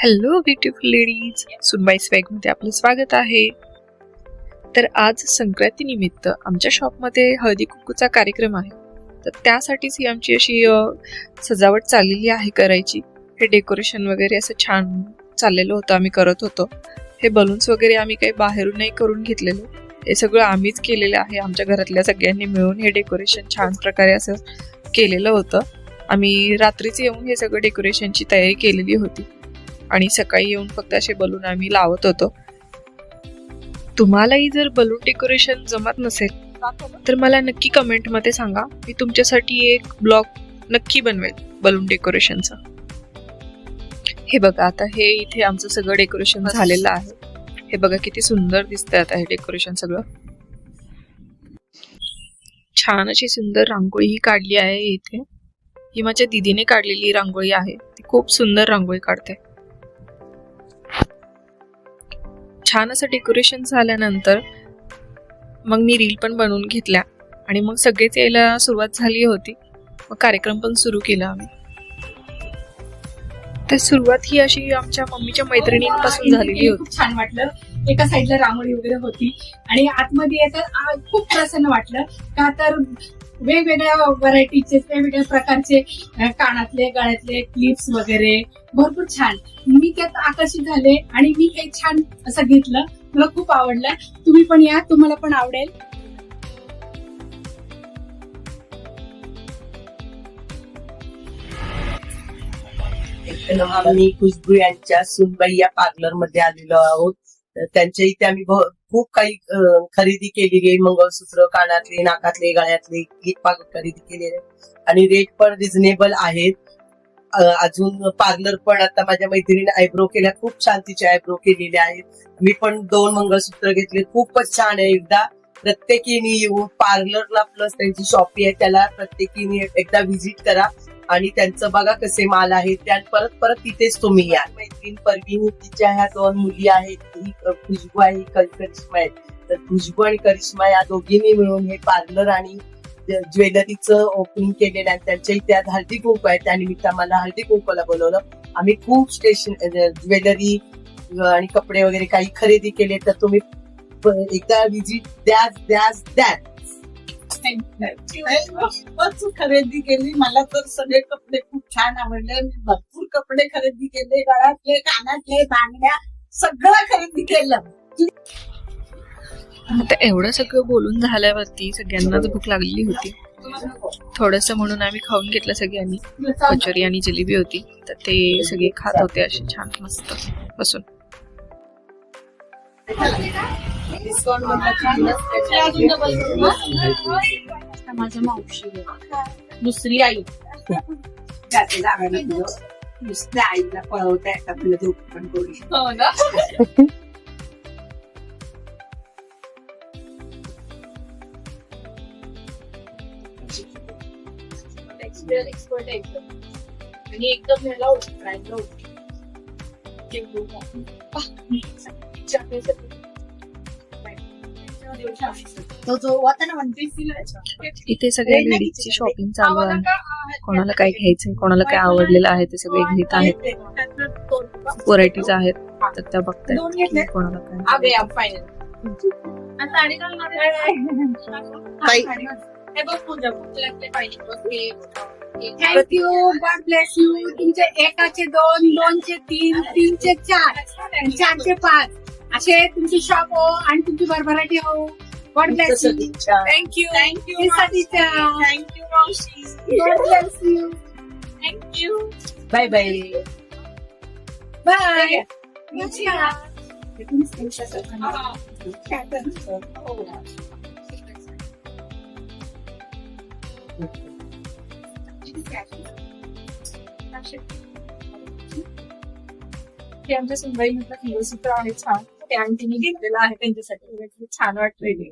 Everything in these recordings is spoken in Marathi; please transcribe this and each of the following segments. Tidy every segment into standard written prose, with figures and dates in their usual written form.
हॅलो ब्युटिफुल लेडीज, सुनबाई स्वॅगमध्ये आपलं स्वागत आहे. तर आज संक्रांती निमित्त आमच्या शॉपमध्ये हळदी कुंकूचा कार्यक्रम आहे. तर त्यासाठीच ही आमची अशी सजावट चाललेली आहे करायची. हे डेकोरेशन वगैरे असं छान चाललेलं होतं, आम्ही करत होतो. हे बलून्स वगैरे आम्ही काही बाहेरून नाही करून घेतलेलं, हे सगळं आम्हीच केलेलं आहे. आमच्या घरातल्या सगळ्यांनी मिळून हे डेकोरेशन छान प्रकारे असं केलेलं होतं. आम्ही रात्रीच येऊन हे सगळं डेकोरेशनची तयारी केलेली होती आणि सकाळी येऊन फक्त असे बलून आम्ही लावत होतो. तुम्हालाही जर बलून डेकोरेशन जमत नसेल तर मला नक्की कमेंटमध्ये सांगा, मी तुमच्यासाठी एक ब्लॉग नक्की बनवेल बलून डेकोरेशनचा. हे बघा, आता हे इथे आमचं सगळं डेकोरेशन झालेलं आहे. हे बघा किती सुंदर दिसतंय आता हे डेकोरेशन सगळं. छान अशी सुंदर रांगोळी ही काढली आहे इथे. ही माझ्या दीदीने काढलेली रांगोळी आहे. ती खूप सुंदर रांगोळी काढते. छान असं डेकोरेशन झाल्यानंतर मग मी रील पण बनवून घेतल्या आणि मग सगळेच यायला सुरुवात झाली होती. मग कार्यक्रम पण सुरू केला आम्ही. तर सुरुवात ही अशी आमच्या मम्मीच्या मैत्रिणींपासून झालेली होती. खूप छान वाटलं. एका साईडला रांगोळी वगैरे होती आणि आतमध्ये येतात खूप प्रसन्न वाटलं का, तर वेगवेगळ्या व्हरायटीचे वेगवेगळ्या प्रकारचे कानातले गळ्यातले क्लिप्स वगैरे भरपूर छान. मी त्यात आकर्षित झाले आणि मी काही छान असं घेतलं. मला खूप आवडलं. तुम्ही पण या, तुम्हाला पण आवडेल. आम्ही खुशबू यांच्या सुनबाई या पार्लर मध्ये आलेलो आहोत. त्यांच्या इथे आम्ही खूप काही खरेदी केलेली आहे. मंगळसूत्र, कानातले, नाकातले, गळ्यातले खरेदी केलेले आणि रेट पण रिझनेबल आहेत. अजून पार्लर पण आता माझ्या मैत्रिणीने आयब्रो केल्या, खूप छान तिचे आयब्रो केलेले आहेत. मी पण 2 मंगळसूत्र घेतले, खूपच छान आहे. एकदा प्रत्येकीने येऊन पार्लरला प्लस त्यांची शॉपी आहे त्याला प्रत्येकीने एकदा व्हिजिट करा आणि त्यांचं बघा कसे माल आहेत. त्या परत परत तिथेच तुम्ही या. मैत्रीण परवीन, तिच्या ह्या 2 मुली आहेत, ही खुशबू आहे, करिश्मा आहे. तर खुशबू आणि करिश्मा या दोघींनी मिळून हे पार्लर आणि ज्वेलरीचं ओपनिंग केलेलं आहे. त्यांच्या इथे हळदी कुंकू आहे, त्यानिमित्त आम्हाला हळदी कुंकूला बोलवलं. आम्ही खूप ज्वेलरी आणि कपडे वगैरे काही खरेदी केले, तर तुम्ही एकदा विजिट द्या. खरेदी केली. मला तर सगळे कपडे खूप छान आवडले. मी भरपूर कपडे खरेदी केले, गळ्यातले, कानातले, बांगड्या सगळं खरेदी केलं. आता एवढं सगळं बोलून झाल्यावरती सगळ्यांनाच भूक लागलेली होती. थोडस म्हणून आम्ही खाऊन घेतलं सगळ्यांनी. कचोरी आणि जिलेबी होती, तर ते सगळे खात होते असे छान मस्त बसून. माझ्या मावशी दुसरी आई नुसत्या आईला पळवता येतात आपलं झोप पण गोडी. हो ना. एक्सपर्ट आणि एकदम ह्याला होती तो जो होता ना म्हणते इथे सगळ्या लेडीजची शॉपिंग चालू आहे. कोणाला काय घ्यायचंय, कोणाला काय आवडलेलं आहे ते सगळे घेत आहेत. व्हरायटीज आहेत तर त्या बघतायत कोणाला काय. Thank you, God bless you. तुमचे 1चे 2, 2चे 3, 3चे 4, 4चे 5 असे तुमची शॉप हो आणि तुमची भरभराटी हो. God bless you. Thank you. God bless you. Thank you. Bye bye. Bye. ते आमच्या सुनबाई म्हटलं मंगळसूत्र आहे छान, ते आंटीने घेतलेलं आहे त्यांच्यासाठी. छान वाटलेली.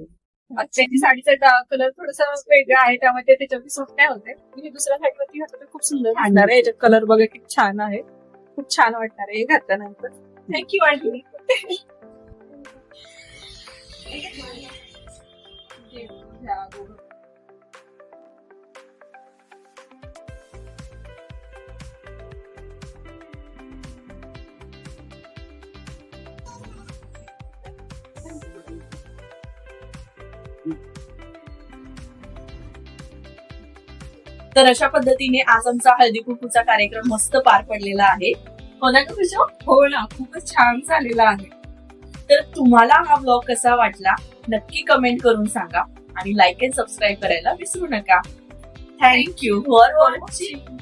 त्यांची साडीचा कलर थोडासा वेगळा आहे, त्यामध्ये त्याच्यावरती सूट नाही होते. मी दुसऱ्या साईडवरती घातलं तर खूप सुंदर वाटणार आहे. याच्यात कलर बघा किती छान आहे, खूप छान वाटणार आहे घातल्यानंतर. Thank you aunty. तर अशा पद्धतीने आज आमचा हळदी कुंकूचा कार्यक्रम मस्त पार पडलेला आहे. हो ना तुझ्या? हो ना, खूपच छान झालेला आहे. तर तुम्हाला हा ब्लॉग कसा वाटला नक्की कमेंट करून सांगा आणि लाईक अँड सबस्क्राईब करायला विसरू नका. Thank you for watching.